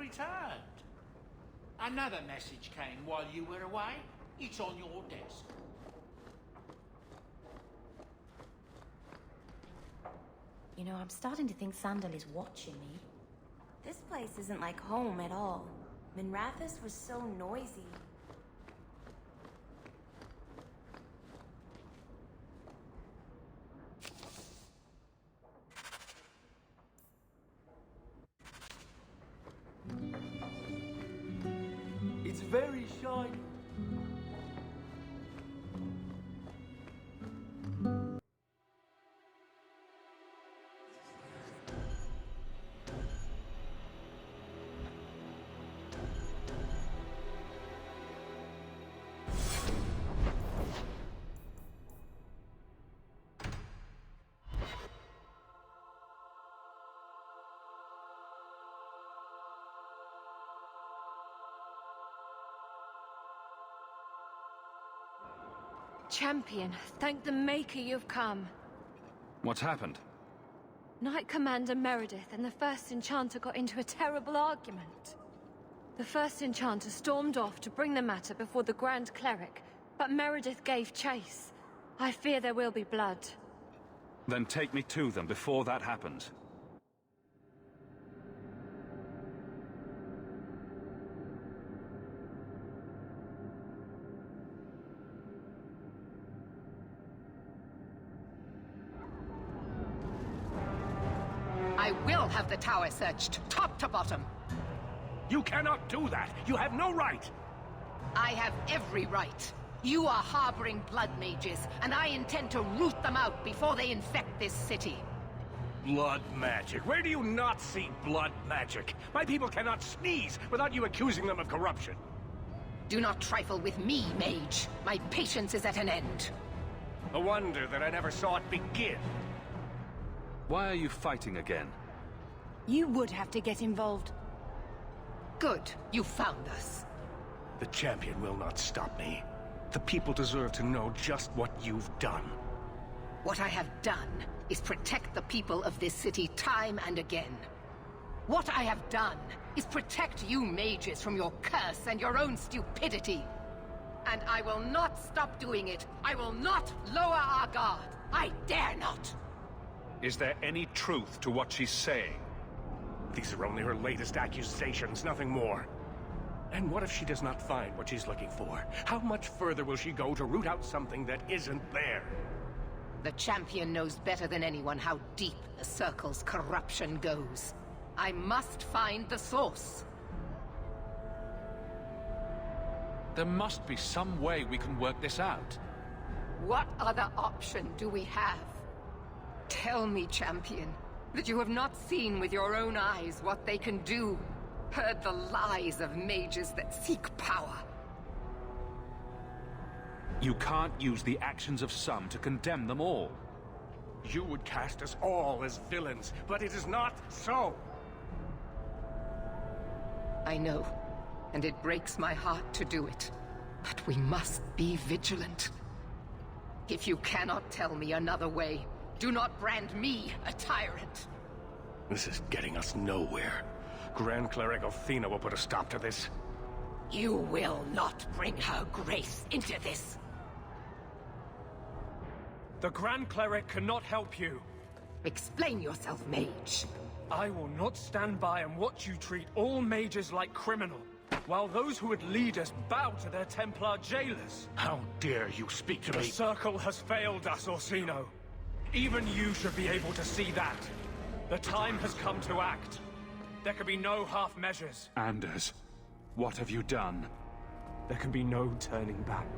returned. Another message came while you were away. It's on your desk. You know, I'm starting to think Sandal is watching me. This place isn't like home at all. Minrathous was so noisy. It's very shiny. Champion, thank the Maker you've come. What's happened? Knight Commander Meredith and the First Enchanter got into a terrible argument. The First Enchanter stormed off to bring the matter before the Grand Cleric, but Meredith gave chase. I fear there will be blood. Then take me to them before that happens. I will have the tower searched, top to bottom. You cannot do that! You have no right! I have every right. You are harboring blood mages, and I intend to root them out before they infect this city. Blood magic? Where do you not see blood magic? My people cannot sneeze without you accusing them of corruption. Do not trifle with me, mage. My patience is at an end. A wonder that I never saw it begin. Why are you fighting again? You would have to get involved. Good, you found us. The champion will not stop me. The people deserve to know just what you've done. What I have done is protect the people of this city time and again. What I have done is protect you mages from your curse and your own stupidity. And I will not stop doing it. I will not lower our guard. I dare not. Is there any truth to what she's saying? These are only her latest accusations, nothing more. And what if she does not find what she's looking for? How much further will she go to root out something that isn't there? The champion knows better than anyone how deep the Circle's corruption goes. I must find the source. There must be some way we can work this out. What other option do we have? Tell me, champion, that you have not seen with your own eyes what they can do. Heard the lies of mages that seek power. You can't use the actions of some to condemn them all. You would cast us all as villains, but it is not so. I know, and it breaks my heart to do it. But we must be vigilant. If you cannot tell me another way, do not brand me a tyrant. This is getting us nowhere. Grand Cleric Athena will put a stop to this. You will not bring her grace into this. The Grand Cleric cannot help you. Explain yourself, mage. I will not stand by and watch you treat all mages like criminal, while those who would lead us bow to their Templar jailers. How dare you speak to The me? Circle has failed us, Orsino. Even you should be able to see that. The time has come to act. There can be no half measures. Anders, what have you done? There can be no turning back.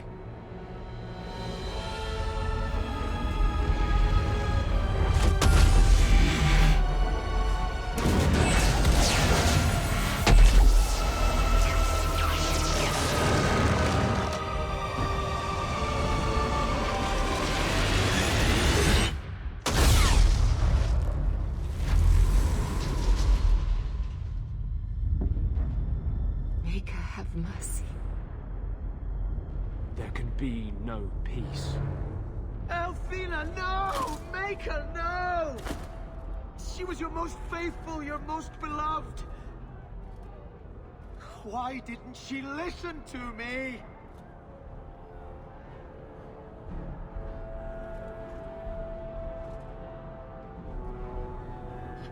Maker, have mercy. There can be no peace. Althena, no! Maker, no! She was your most faithful, your most beloved. Why didn't she listen to me?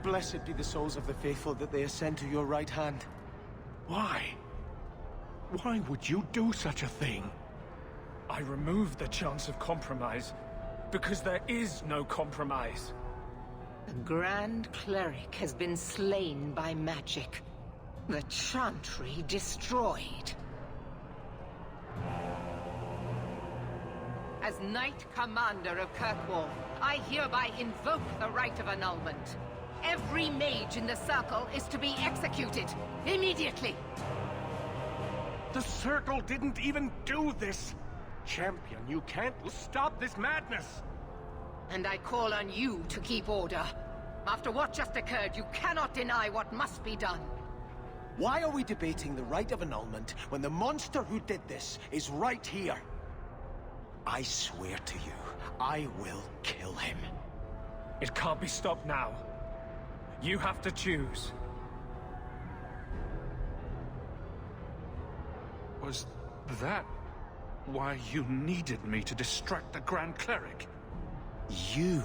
Blessed be the souls of the faithful that they ascend to your right hand. Why? Why would you do such a thing? I removed the chance of compromise, because there is no compromise. The Grand Cleric has been slain by magic. The Chantry destroyed. As Knight Commander of Kirkwall, I hereby invoke the right of annulment. Every mage in the Circle is to be executed, immediately! The Circle didn't even do this! Champion, you can't stop this madness! And I call on you to keep order. After what just occurred, you cannot deny what must be done. Why are we debating the right of annulment when the monster who did this is right here? I swear to you, I will kill him. It can't be stopped now. You have to choose. Was that why you needed me to distract the Grand Cleric? You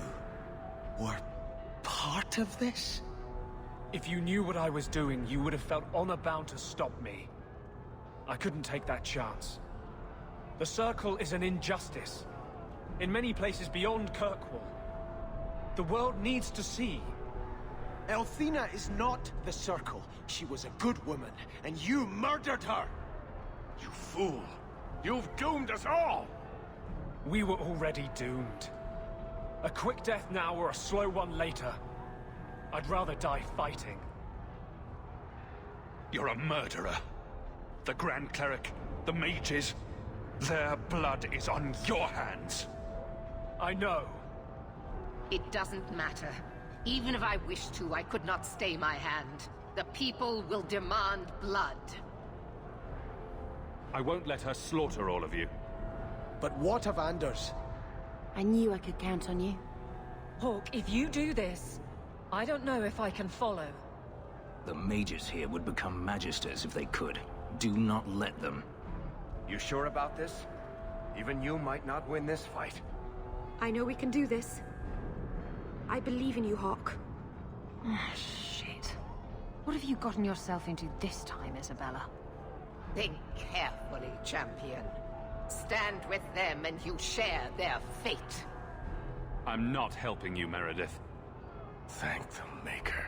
were part of this? If you knew what I was doing, you would have felt honor-bound to stop me. I couldn't take that chance. The Circle is an injustice. In many places beyond Kirkwall. The world needs to see. Elthina is not the Circle. She was a good woman, and you murdered her! You fool! You've doomed us all! We were already doomed. A quick death now or a slow one later. I'd rather die fighting. You're a murderer. The Grand Cleric, the mages, their blood is on your hands. I know. It doesn't matter. Even if I wished to, I could not stay my hand. The people will demand blood. I won't let her slaughter all of you. But what of Anders? I knew I could count on you. Hawk, if you do this, I don't know if I can follow. The mages here would become magisters if they could. Do not let them. You sure about this? Even you might not win this fight. I know we can do this. I believe in you, Hawk. Shit. What have you gotten yourself into this time, Isabella? Think carefully, champion. Stand with them and you share their fate. I'm not helping you, Meredith. Thank the Maker.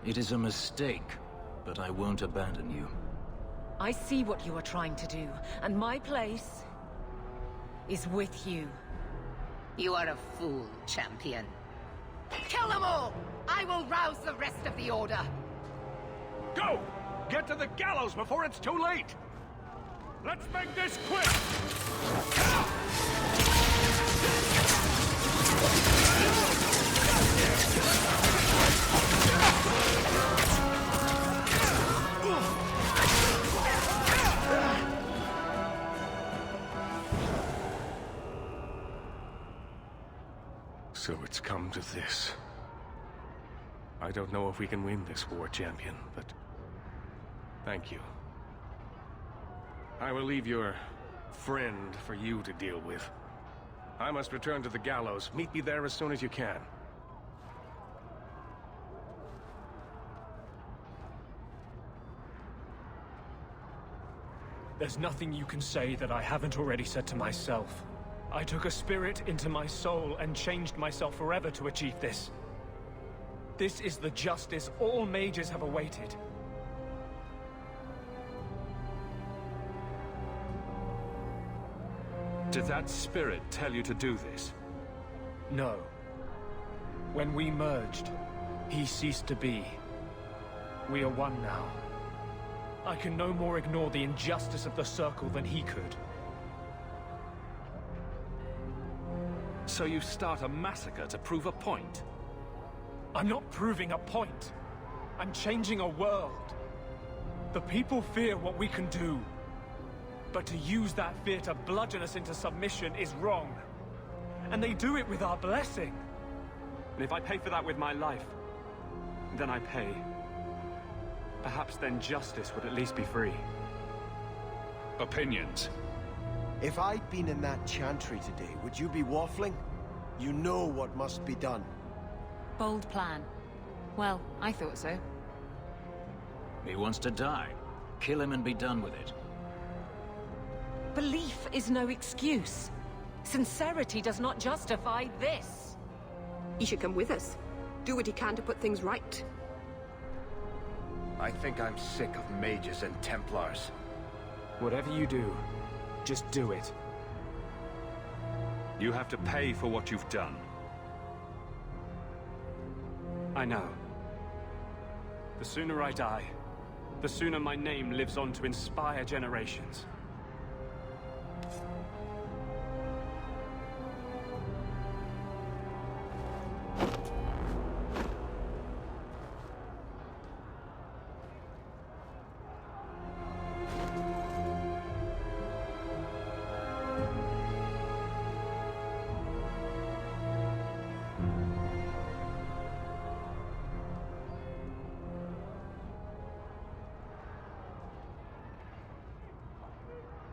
It is a mistake, but I won't abandon you. I see what you are trying to do, and my place is with you. You are a fool, champion. Kill them all! I will rouse the rest of the Order! Go! Get to the gallows before it's too late! Let's make this quick! So it's come to this. I don't know if we can win this war, champion, but thank you. I will leave your friend for you to deal with. I must return to the gallows. Meet me there as soon as you can. There's nothing you can say that I haven't already said to myself. I took a spirit into my soul and changed myself forever to achieve this. This is the justice all mages have awaited. Did that spirit tell you to do this? No. When we merged, he ceased to be. We are one now. I can no more ignore the injustice of the Circle than he could. So you start a massacre to prove a point? I'm not proving a point. I'm changing a world. The people fear what we can do. But to use that fear to bludgeon us into submission is wrong. And they do it with our blessing. And if I pay for that with my life, then I pay. Perhaps then justice would at least be free. Opinions. If I'd been in that chantry today, would you be waffling? You know what must be done. Bold plan. Well, I thought so. He wants to die. Kill him and be done with it. Belief is no excuse. Sincerity does not justify this. He should come with us. Do what he can to put things right. I think I'm sick of mages and Templars. Whatever you do, just do it. You have to pay for what you've done. I know. The sooner I die, the sooner my name lives on to inspire generations.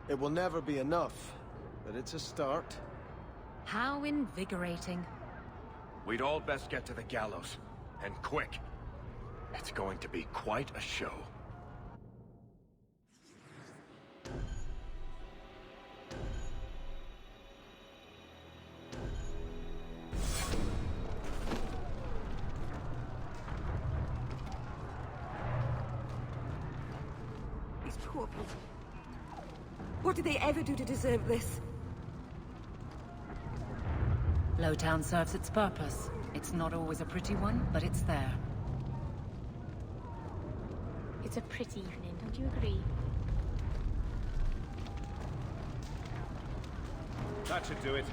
It will never be enough, but it's a start. How invigorating. We'd all best get to the gallows. And quick. It's going to be quite a show. These poor people. What did they ever do to deserve this? Lowtown serves its purpose. It's not always a pretty one, but it's there. It's a pretty evening, don't you agree? That should do it.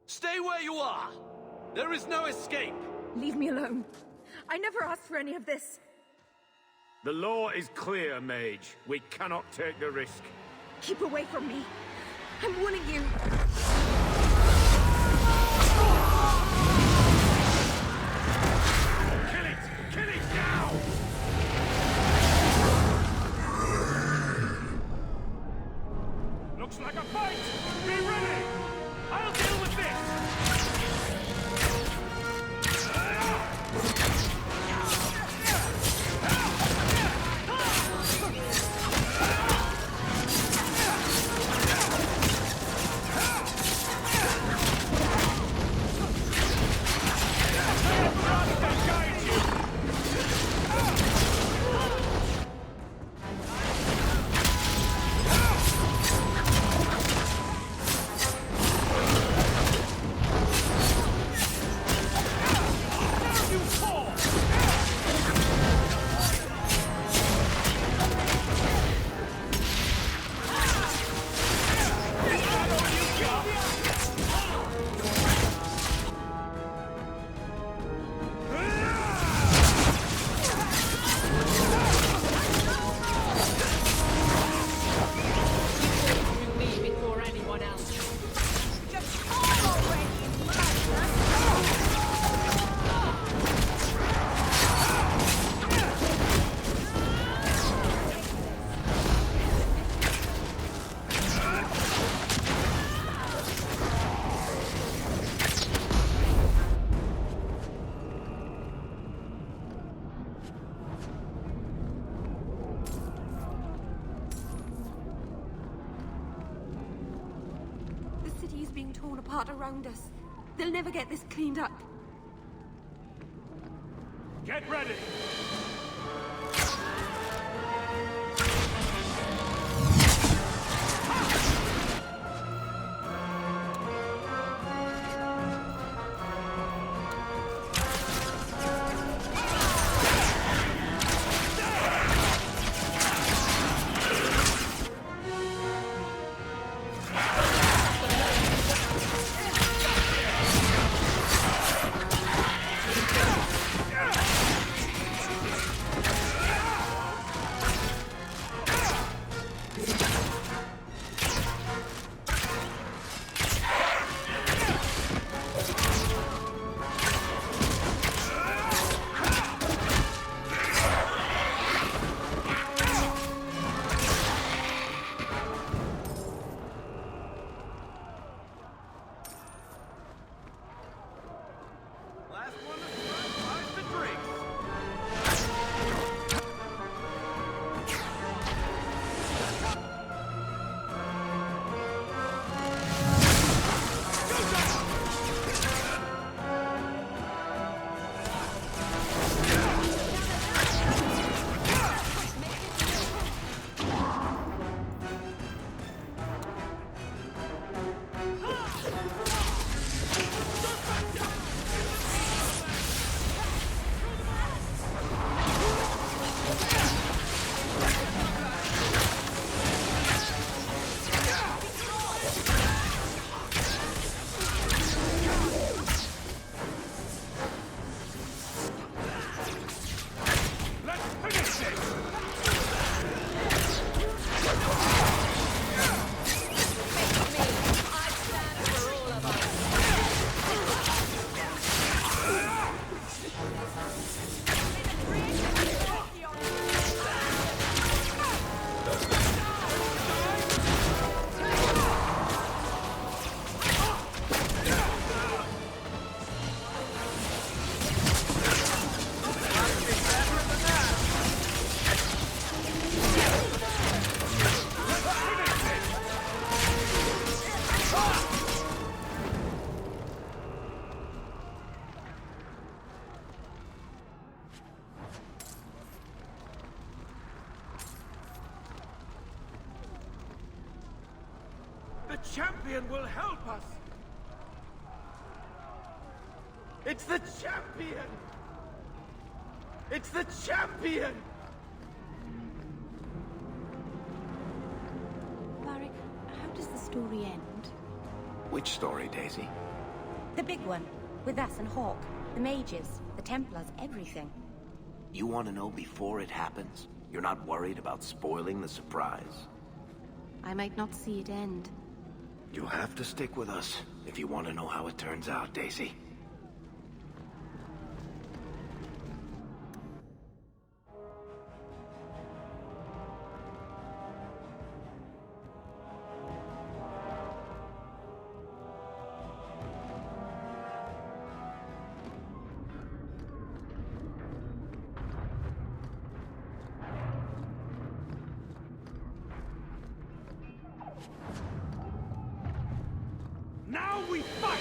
Stay where you are! There is no escape! Leave me alone. I never asked for any of this. The law is clear, Mage. We cannot take the risk. Keep away from me. I'm warning you. Kill it! Kill it now! Looks like a fight! Be ready! I'll deal with this! Torn apart around us. They'll never get this cleaned up. Get ready! champion will help us! It's the champion! It's the champion! Varric, how does the story end? Which story, Daisy? The big one. With us and Hawk. The mages, the Templars, everything. You want to know before it happens? You're not worried about spoiling the surprise? I might not see it end. You'll have to stick with us if you want to know how it turns out, Daisy. Now we fight!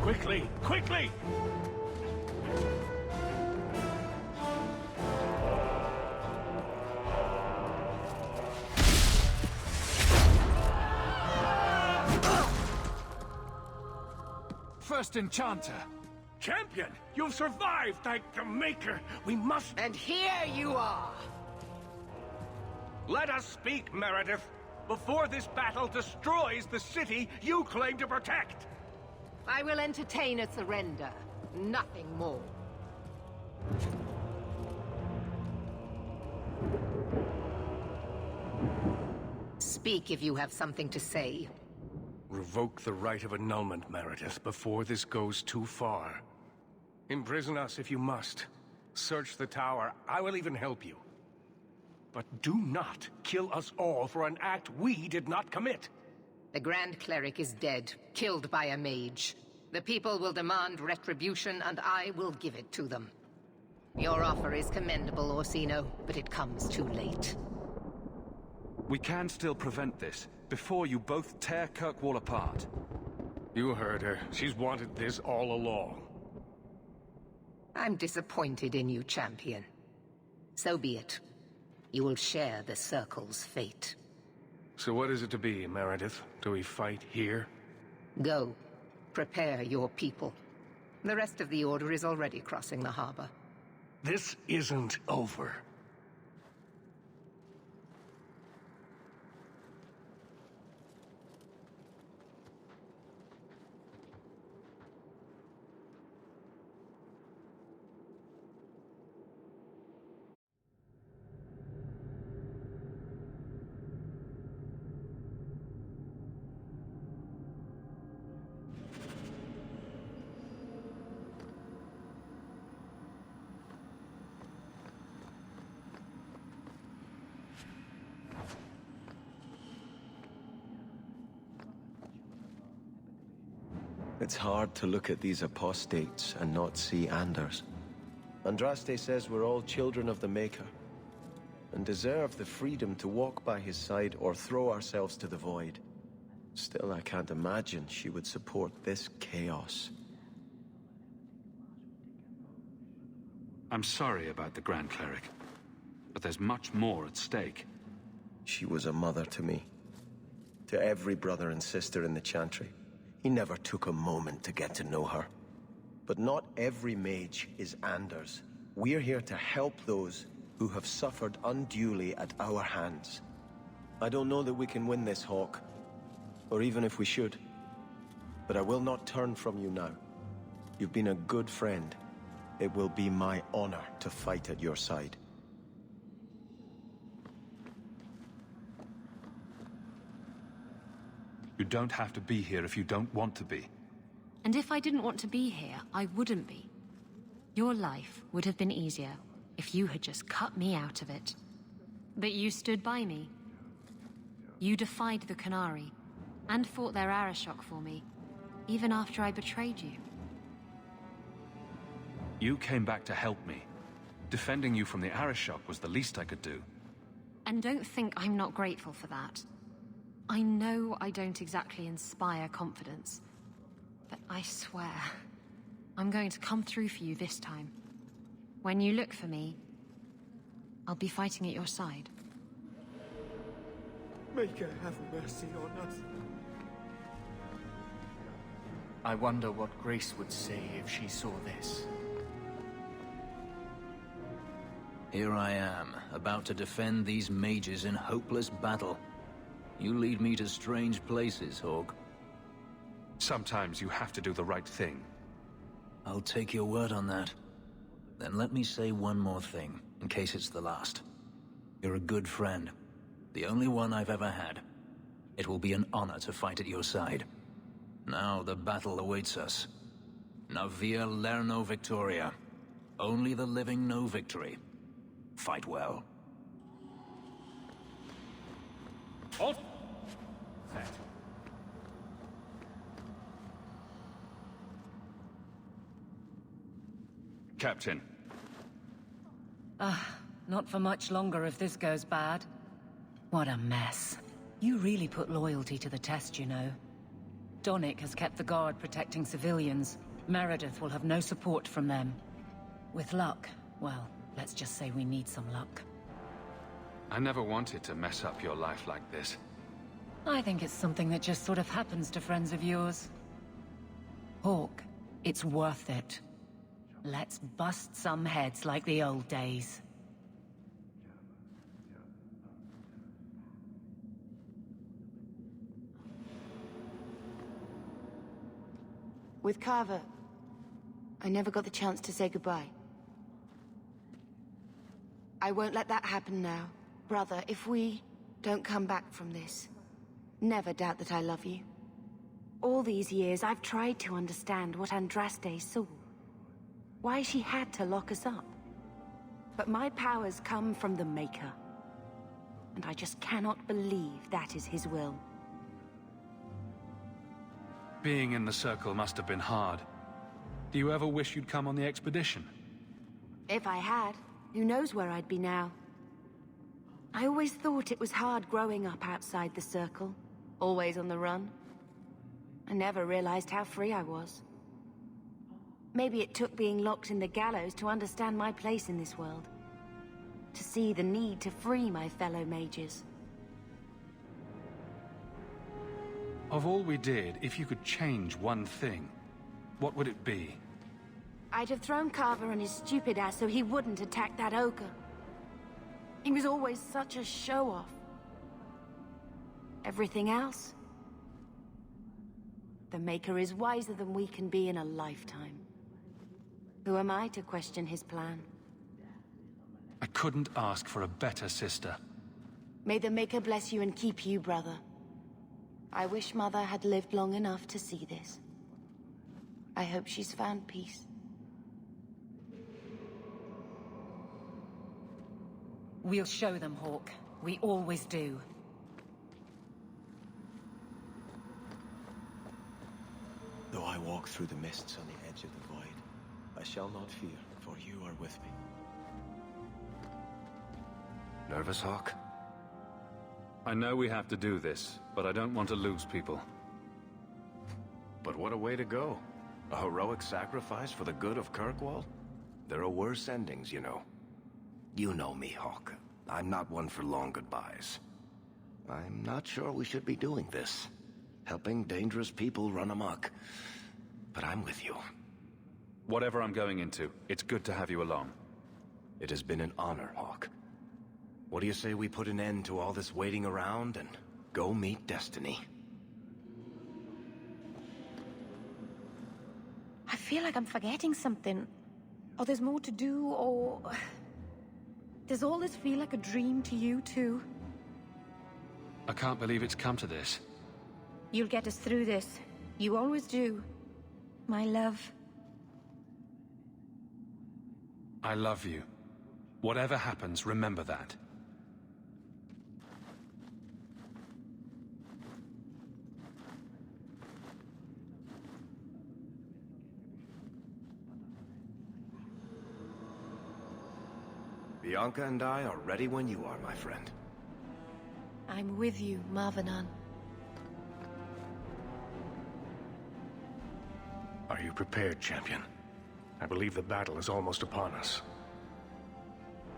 Quickly! Quickly! First Enchanter! Champion! You've survived, thank the Maker! We must... And here you are! Let us speak, Meredith! before this battle destroys the city you claim to protect! I will entertain a surrender, nothing more. Speak if you have something to say. Revoke the right of annulment, Meredith, before this goes too far. Imprison us if you must. Search the tower. I will even help you. But do not kill us all for an act we did not commit. The Grand Cleric is dead, killed by a mage. The people will demand retribution, and I will give it to them. Your offer is commendable, Orsino, but it comes too late. We can still prevent this, before you both tear Kirkwall apart. You heard her. She's wanted this all along. I'm disappointed in you, champion. So be it. You will share the Circle's fate. So what is it to be, Meredith? Do we fight here? Go. Prepare your people. The rest of the Order is already crossing the harbor. This isn't over. It's hard to look at these apostates and not see Anders. Andraste says we're all children of the Maker, and deserve the freedom to walk by his side or throw ourselves to the void. Still, I can't imagine she would support this chaos. I'm sorry about the Grand Cleric, but there's much more at stake. She was a mother to me. To every brother and sister in the Chantry. He never took a moment to get to know her. But not every mage is Anders. We're here to help those who have suffered unduly at our hands. I don't know that we can win this, Hawk, or even if we should. But I will not turn from you now. You've been a good friend. It will be my honor to fight at your side. You don't have to be here if you don't want to be. And if I didn't want to be here, I wouldn't be. Your life would have been easier if you had just cut me out of it. But you stood by me. You defied the Qunari, and fought their Arashok for me, even after I betrayed you. You came back to help me. Defending you from the Arashok was the least I could do. And don't think I'm not grateful for that. I know I don't exactly inspire confidence, but I swear, I'm going to come through for you this time. When you look for me, I'll be fighting at your side. Maker, have mercy on us. I wonder what Grace would say if she saw this. Here I am, about to defend these mages in hopeless battle. You lead me to strange places, Hawk. Sometimes you have to do the right thing. I'll take your word on that. Then let me say one more thing, in case it's the last. You're a good friend. The only one I've ever had. It will be an honor to fight at your side. Now the battle awaits us. Navia Lerno Victoria. Only the living know victory. Fight well. Halt! Set. Captain. Not for much longer if this goes bad. What a mess. You really put loyalty to the test, you know. Donnic has kept the guard protecting civilians. Meredith will have no support from them. With luck, well, let's just say we need some luck. I never wanted to mess up your life like this. I think it's something that just sort of happens to friends of yours. Hawk, it's worth it. Let's bust some heads like the old days. With Carver, I never got the chance to say goodbye. I won't let that happen now. Brother, if we don't come back from this, never doubt that I love you. All these years, I've tried to understand what Andraste saw. Why she had to lock us up. But my powers come from the Maker. And I just cannot believe that is his will. Being in the Circle must have been hard. Do you ever wish you'd come on the expedition? If I had, who knows where I'd be now. I always thought it was hard growing up outside the Circle, always on the run. I never realized how free I was. Maybe it took being locked in the gallows to understand my place in this world. To see the need to free my fellow mages. Of all we did, if you could change one thing, what would it be? I'd have thrown Carver and his stupid ass so he wouldn't attack that ogre. He was always such a show-off. Everything else? The Maker is wiser than we can be in a lifetime. Who am I to question his plan? I couldn't ask for a better sister. May the Maker bless you and keep you, brother. I wish Mother had lived long enough to see this. I hope she's found peace. We'll show them, Hawk. We always do. Though I walk through the mists on the edge of the void, I shall not fear, for you are with me. Nervous, Hawk? I know we have to do this, but I don't want to lose people. But what a way to go. A heroic sacrifice for the good of Kirkwall? There are worse endings, you know. You know me, Hawk. I'm not one for long goodbyes. I'm not sure we should be doing this. Helping dangerous people run amok. But I'm with you. Whatever I'm going into, it's good to have you along. It has been an honor, Hawk. What do you say we put an end to all this waiting around and go meet Destiny? I feel like I'm forgetting something. Or there's more to do, or... Does all this feel like a dream to you, too? I can't believe it's come to this. You'll get us through this. You always do. My love. I love you. Whatever happens, remember that. Bianca and I are ready when you are, my friend. I'm with you, Marvenon. Are you prepared, champion? I believe the battle is almost upon us.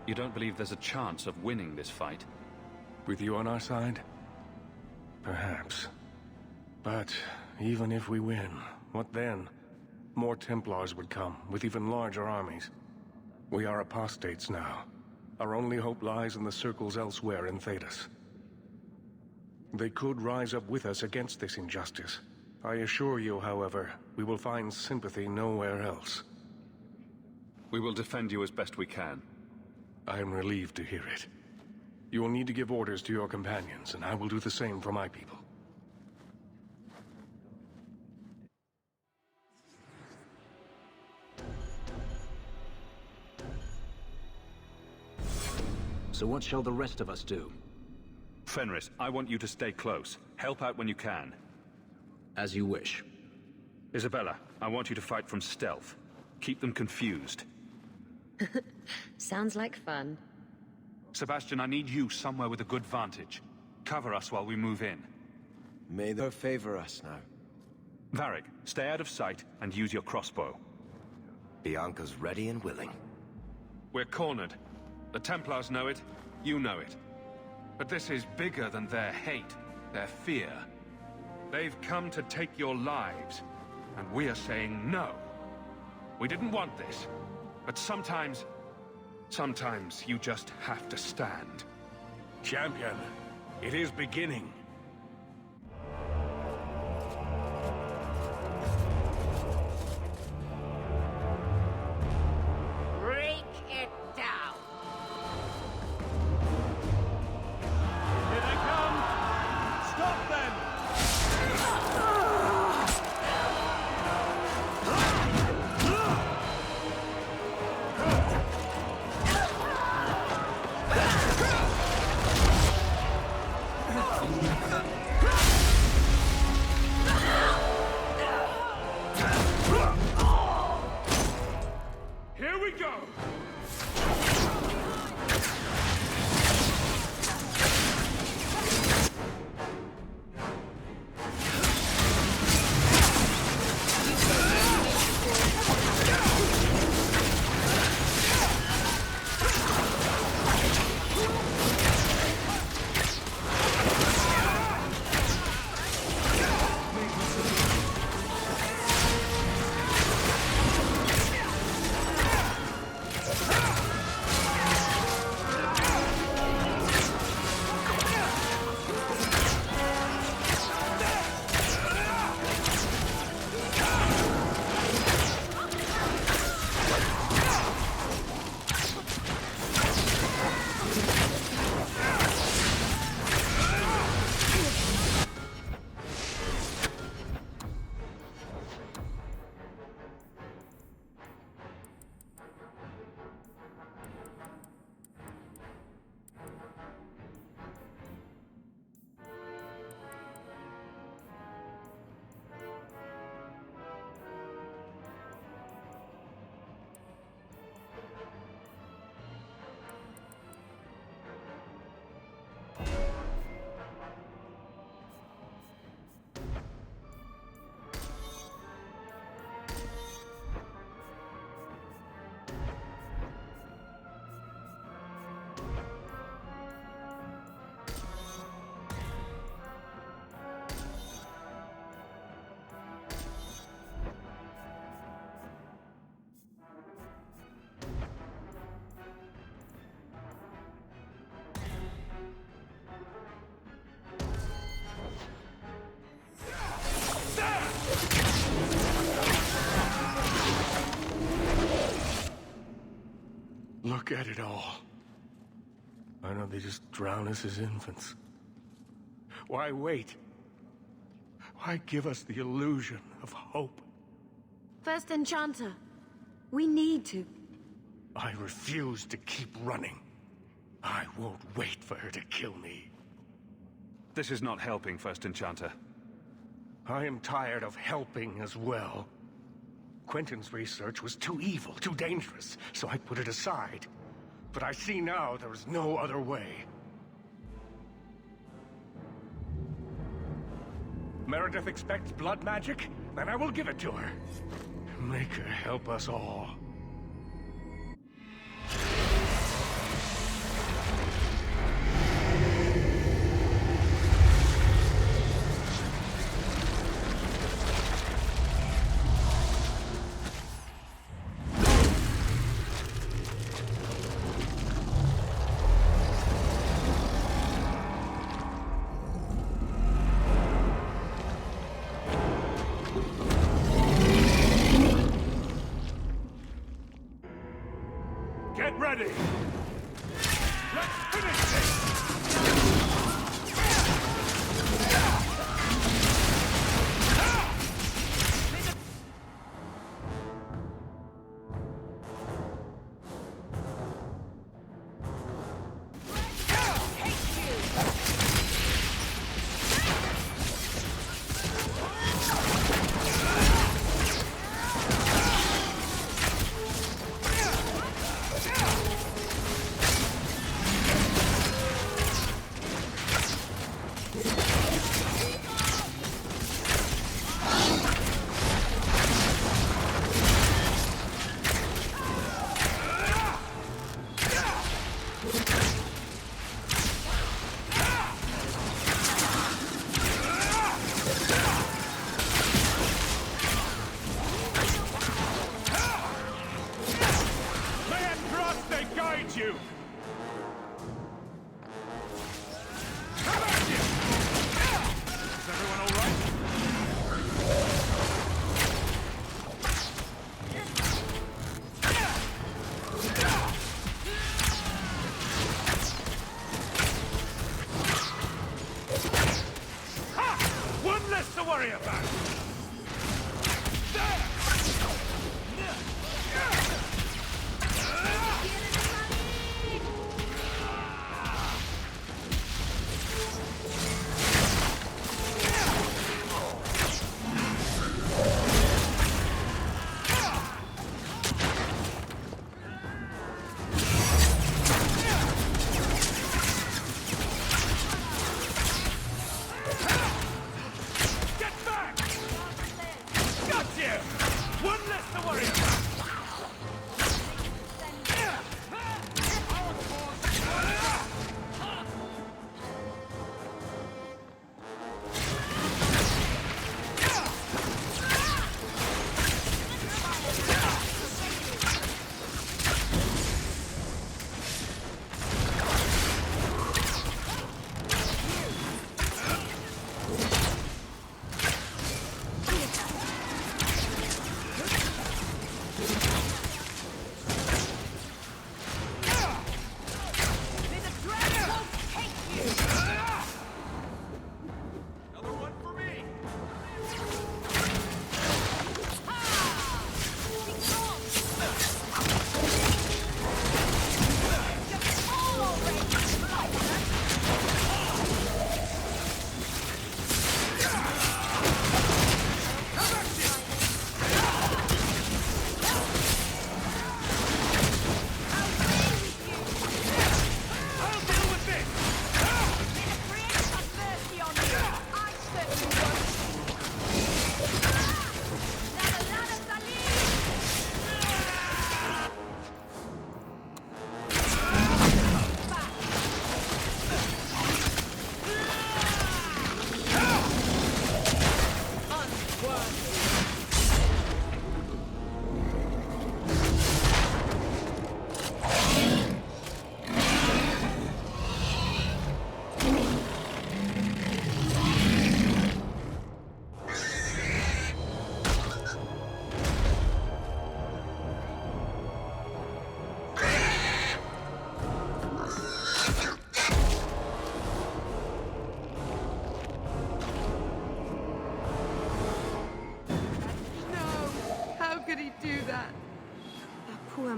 You don't believe there's a chance of winning this fight? With you on our side? Perhaps. But even if we win, what then? More Templars would come, with even larger armies. We are apostates now. Our only hope lies in the circles elsewhere in Thedas. They could rise up with us against this injustice. I assure you, however, we will find sympathy nowhere else. We will defend you as best we can. I am relieved to hear it. You will need to give orders to your companions, and I will do the same for my people. So what shall the rest of us do? Fenris, I want you to stay close. Help out when you can. As you wish. Isabella, I want you to fight from stealth. Keep them confused. Sounds like fun. Sebastian, I need you somewhere with a good vantage. Cover us while we move in. May they favor us now. Varric, stay out of sight and use your crossbow. Bianca's ready and willing. We're cornered. The Templars know it, you know it. But this is bigger than their hate, their fear. They've come to take your lives, and we are saying no. We didn't want this, but sometimes you just have to stand. Champion, it is beginning. Look at it all. Why don't they just drown us as infants? Why wait? Why give us the illusion of hope? First Enchanter, we need to. I refuse to keep running. I won't wait for her to kill me. This is not helping, First Enchanter. I am tired of helping as well. Quentin's research was too evil, too dangerous, so I put it aside. But I see now there is no other way. Meredith expects blood magic? Then I will give it to her. Make her help us all.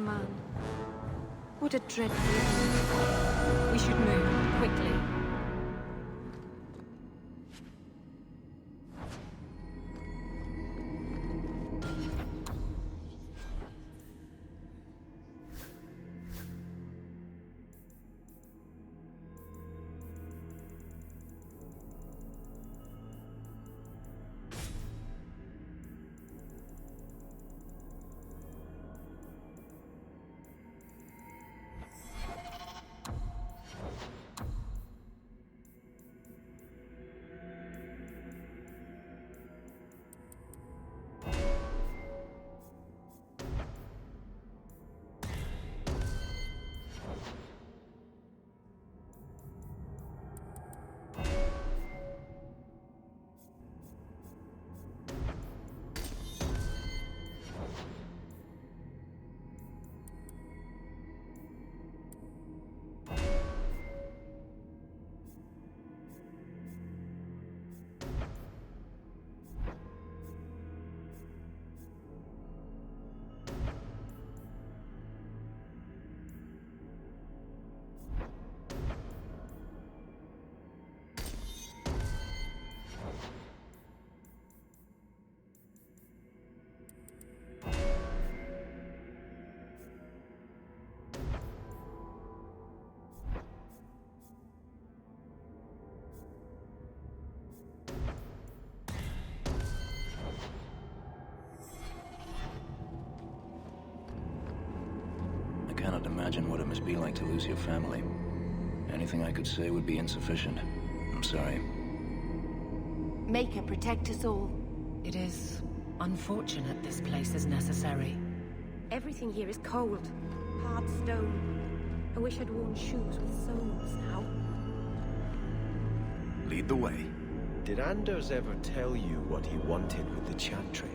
man. What a dreadful end. We should move, quickly. I cannot imagine what it must be like to lose your family. Anything I could say would be insufficient. I'm sorry. Maker, protect us all. It is unfortunate this place is necessary. Everything here is cold. Hard stone. I wish I'd worn shoes with soles now. Lead the way. Did Anders ever tell you what he wanted with the Chantry?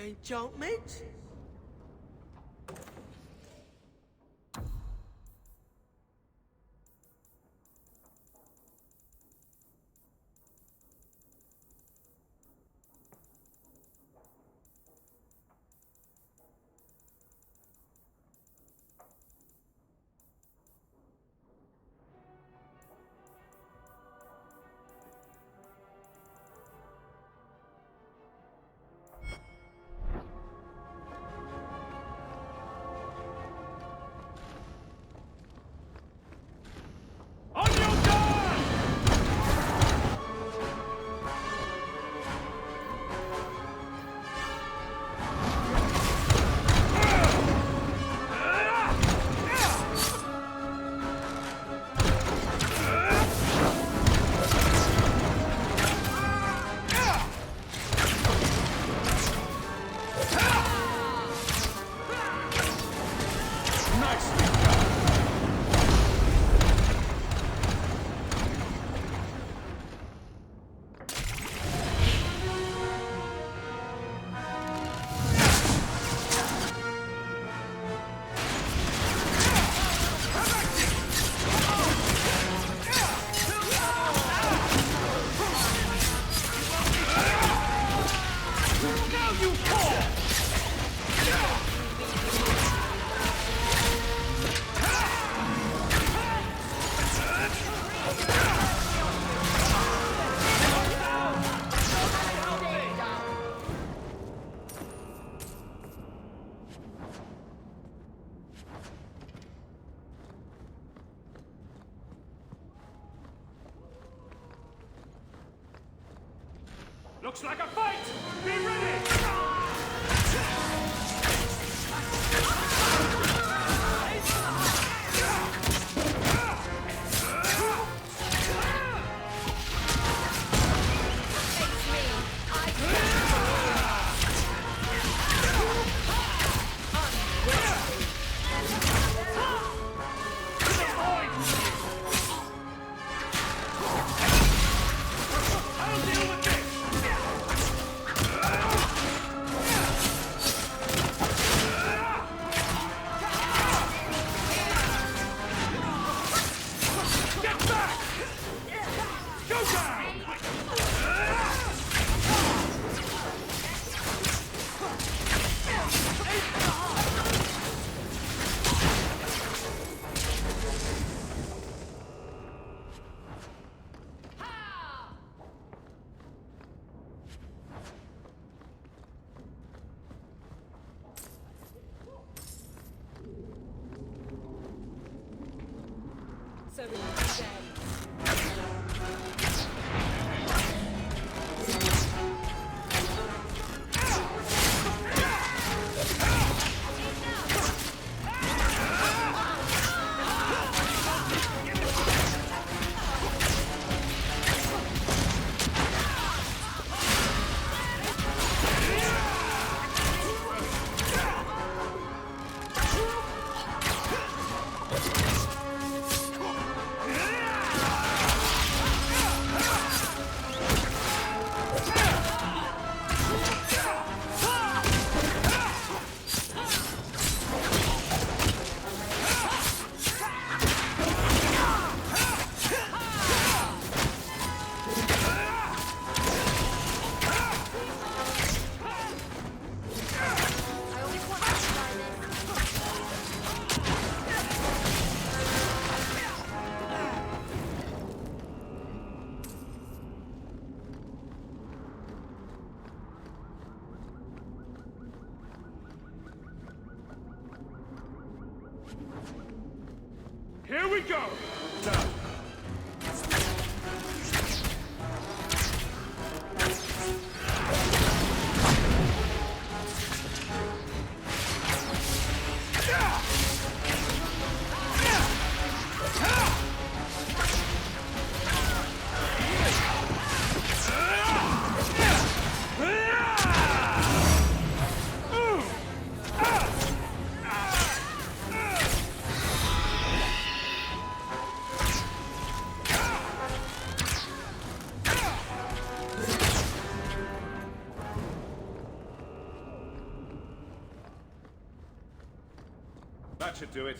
Enchantment? Looks like a fight! Be ready! Here we go! That should do it.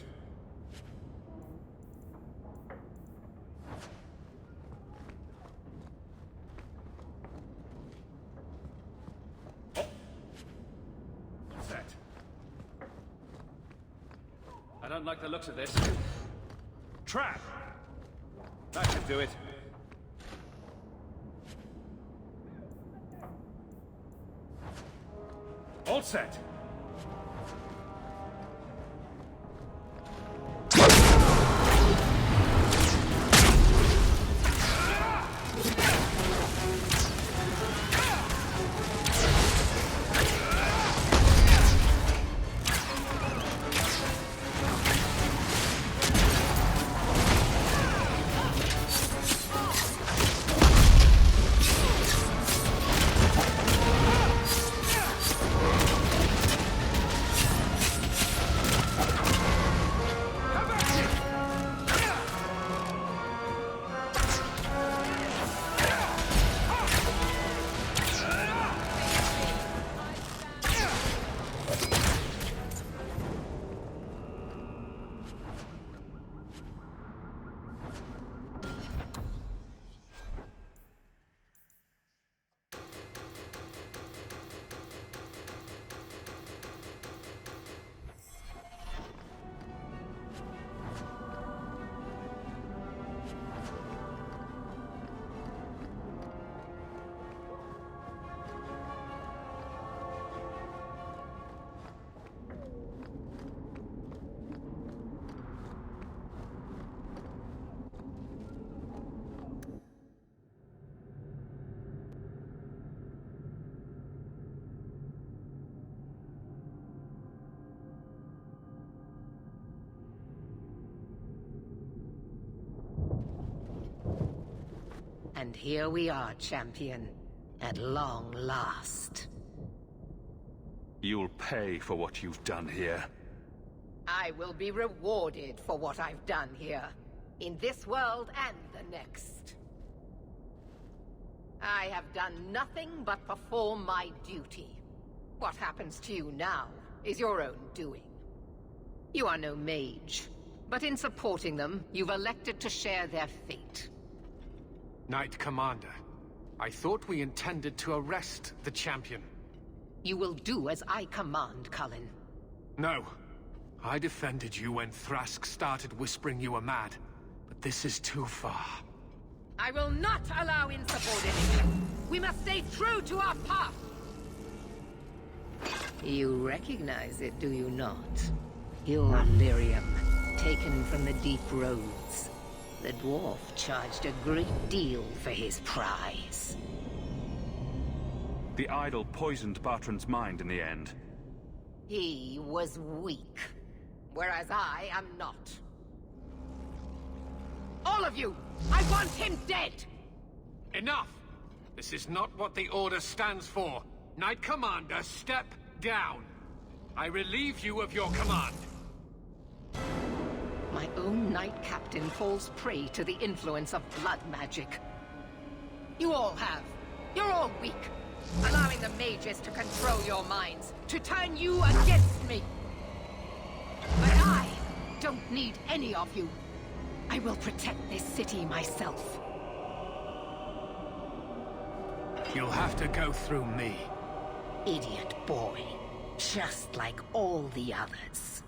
Oh. Set. I don't like the looks of this. Trap! That should do it. All set. And here we are, champion. At long last. You'll pay for what you've done here. I will be rewarded for what I've done here. In this world and the next. I have done nothing but perform my duty. What happens to you now is your own doing. You are no mage, but in supporting them, you've elected to share their fate. Knight Commander, I thought we intended to arrest the champion. You will do as I command, Cullen. No. I defended you when Thrask started whispering you were mad, but this is too far. I will not allow insubordination. We must stay true to our path. You recognize it, do you not? Your lyrium, taken from the deep roads. The dwarf charged a great deal for his prize. The idol poisoned Bartrand's mind in the end. He was weak, whereas I am not. All of you! I want him dead! Enough! This is not what the Order stands for. Knight Commander, step down. I relieve you of your command. My own Knight Captain falls prey to the influence of blood magic. You all have. You're all weak. Allowing the mages to control your minds, to turn you against me. But I don't need any of you. I will protect this city myself. You'll have to go through me. Idiot boy. Just like all the others.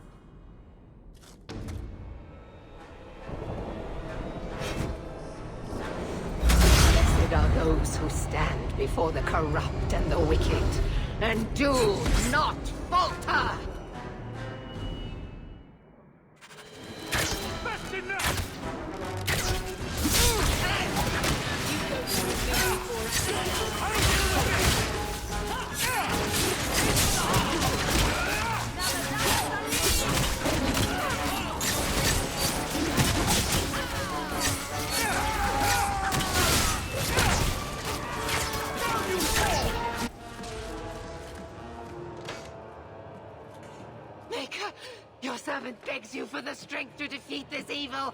Blessed are those who stand before the corrupt and the wicked, and do not falter! That's enough! Maker, your servant begs you for the strength to defeat this evil.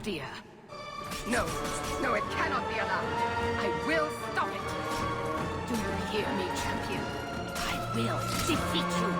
Dear. No, no, it cannot be allowed. I will stop it. Do you hear me, champion? I will defeat you.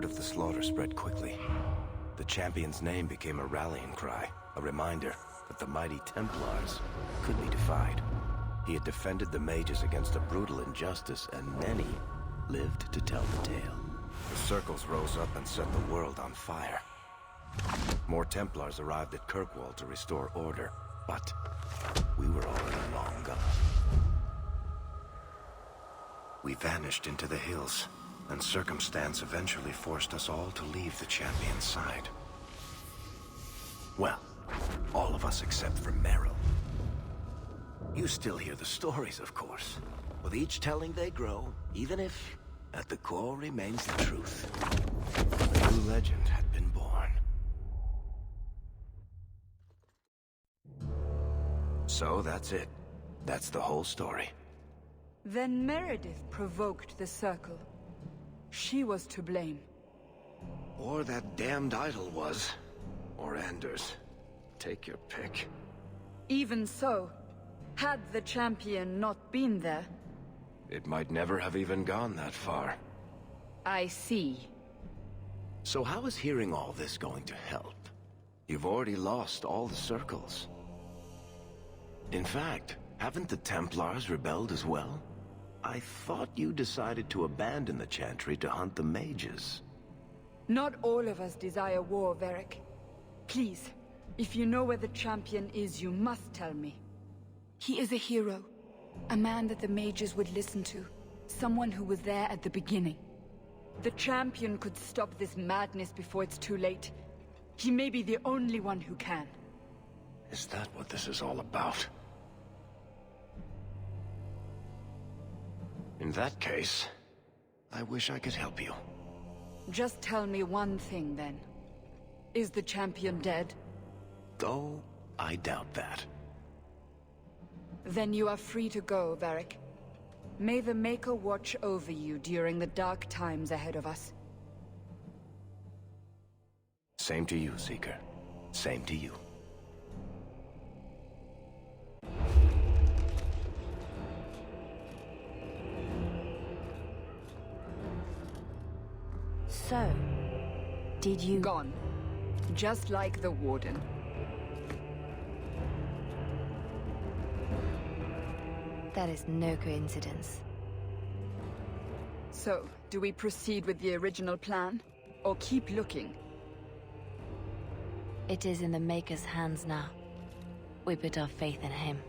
The slaughter spread quickly. The champion's name became a rallying cry, a reminder that the mighty Templars could be defied. He had defended the mages against a brutal injustice, and many lived to tell the tale. The circles rose up and set the world on fire. More Templars arrived at Kirkwall to restore order, but we were already long gone. We vanished into the hills, and circumstance eventually forced us all to leave the champion's side. Well, all of us except for Merrill. You still hear the stories, of course. With each telling they grow, even if, at the core, remains the truth. A new legend had been born. So that's it. That's the whole story. Then Meredith provoked the Circle. She was to blame. Or that damned idol was. Or Anders. Take your pick. Even so, had the champion not been there... It might never have even gone that far. I see. So how is hearing all this going to help? You've already lost all the circles. In fact, haven't the Templars rebelled as well? I thought you decided to abandon the Chantry to hunt the mages. Not all of us desire war, Varric. Please, if you know where the champion is, you must tell me. He is a hero. A man that the mages would listen to. Someone who was there at the beginning. The champion could stop this madness before it's too late. He may be the only one who can. Is that what this is all about? In that case, I wish I could help you. Just tell me one thing, then. Is the champion dead? Oh, I doubt that. Then you are free to go, Varric. May the Maker watch over you during the dark times ahead of us. Same to you, Seeker. Same to you. So, did you... Gone. Just like the Warden. That is no coincidence. So, do we proceed with the original plan? Or keep looking? It is in the Maker's hands now. We put our faith in him.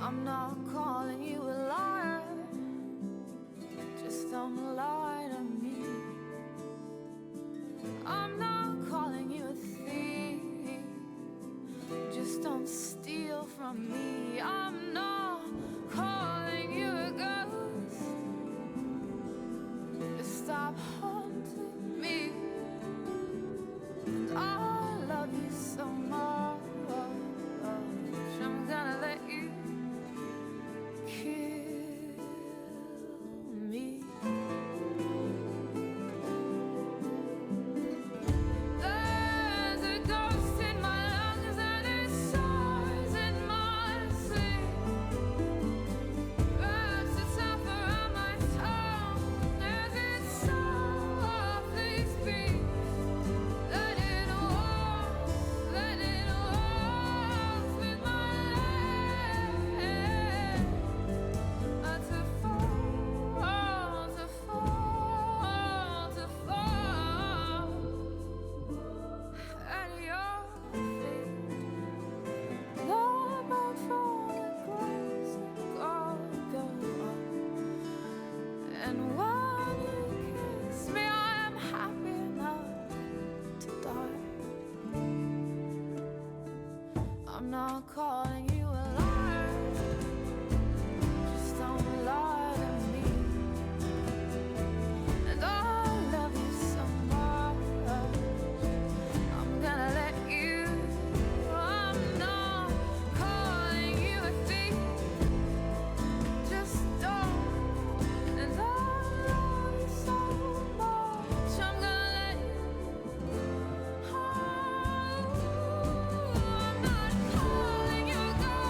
I'm not calling you a liar. Just don't lie to me. I'm not calling you a thief. Just don't steal from me. I'm not calling you a ghost. Just stop haunting me. And I love you so much. I'm gonna let you I'm not calling you a liar. Just don't lie to me. And I love you so much. I'm gonna let you. I'm not calling you a thief. Just don't. And I love you so much. I'm gonna let you. I'm not calling you a ghost.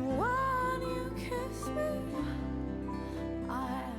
And when you kiss me, I